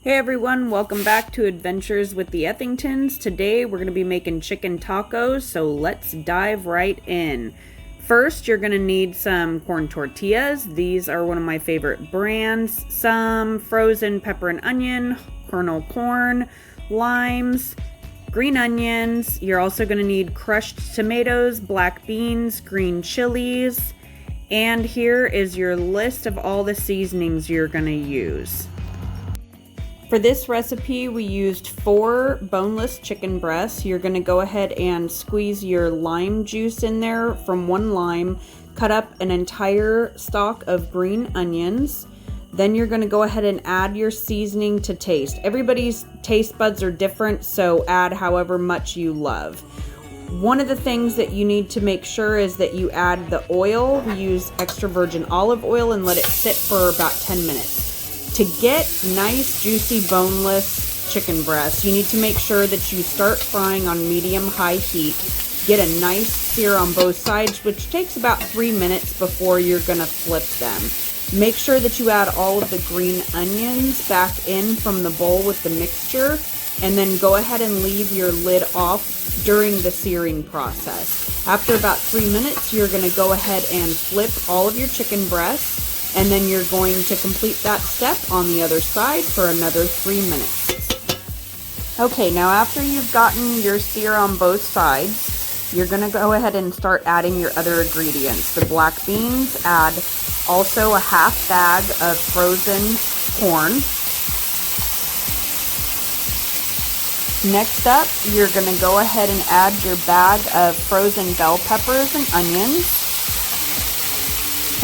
Hey everyone, welcome back to Adventures with the Ethingtons. Today we're going to be making chicken tacos, so let's dive right in. First, you're going to need some corn tortillas. These are one of my favorite brands. Some frozen pepper and onion, kernel corn, limes, green onions. You're also going to need crushed tomatoes, black beans, green chilies. And here is your list of all the seasonings you're going to use. For this recipe, we used 4 boneless chicken breasts. You're going to go ahead and squeeze your lime juice in there from 1 lime. Cut up an entire stalk of green onions. Then you're going to go ahead and add your seasoning to taste. Everybody's taste buds are different, so add however much you love. One of the things that you need to make sure is that you add the oil. We use extra virgin olive oil and let it sit for about 10 minutes. To get nice, juicy, boneless chicken breasts, you need to make sure that you start frying on medium-high heat. Get a nice sear on both sides, which takes about 3 minutes before you're going to flip them. Make sure that you add all of the green onions back in from the bowl with the mixture, and then go ahead and leave your lid off during the searing process. After about 3 minutes, you're going to go ahead and flip all of your chicken breasts. And then you're going to complete that step on the other side for another 3 minutes. Okay, now after you've gotten your sear on both sides, you're going to go ahead and start adding your other ingredients. The black beans, add also a half bag of frozen corn. Next up, you're going to go ahead and add your bag of frozen bell peppers and onions.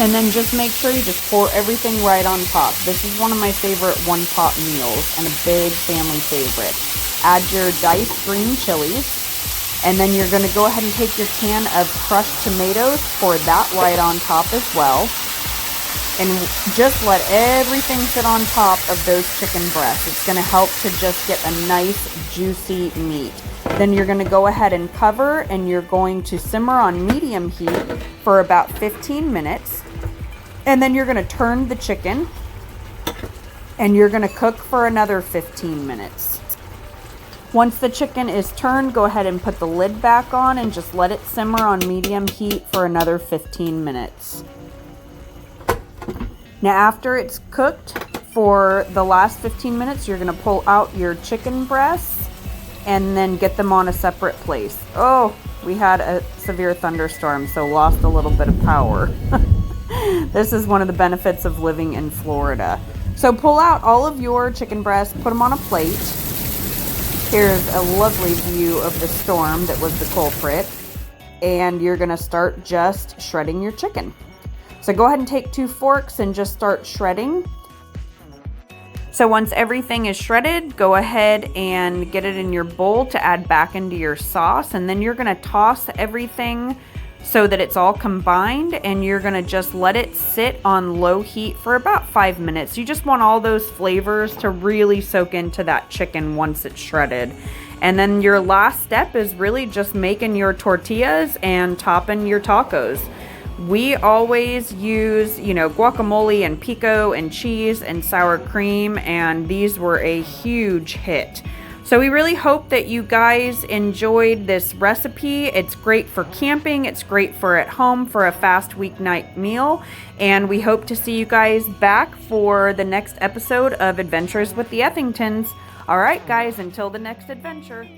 And then just make sure you just pour everything right on top. This is one of my favorite one-pot meals and a big family favorite. Add your diced green chilies. And then you're going to go ahead and take your can of crushed tomatoes, pour that right on top as well. And just let everything sit on top of those chicken breasts. It's going to help to just get a nice, juicy meat. Then you're going to go ahead and cover, and you're going to simmer on medium heat for about 15 minutes. And then you're going to turn the chicken, and you're going to cook for another 15 minutes. Once the chicken is turned, go ahead and put the lid back on and just let it simmer on medium heat for another 15 minutes. Now after it's cooked for the last 15 minutes, you're going to pull out your chicken breasts and then get them on a separate place. Oh, we had a severe thunderstorm, so lost a little bit of power. This is one of the benefits of living in Florida. So pull out all of your chicken breasts, put them on a plate. Here's a lovely view of the storm that was the culprit. And you're going to start just shredding your chicken. So go ahead and take 2 forks and just start shredding. So once everything is shredded, go ahead and get it in your bowl to add back into your sauce. And then you're going to toss everything so that it's all combined, and you're going to just let it sit on low heat for about 5 minutes. You just want all those flavors to really soak into that chicken once it's shredded. And then your last step is really just making your tortillas and topping your tacos. We always use, guacamole and pico and cheese and sour cream, and these were a huge hit. So we really hope that you guys enjoyed this recipe. It's great for camping. It's great for at home for a fast weeknight meal. And we hope to see you guys back for the next episode of Adventures with the Ethingtons. All right, guys, until the next adventure.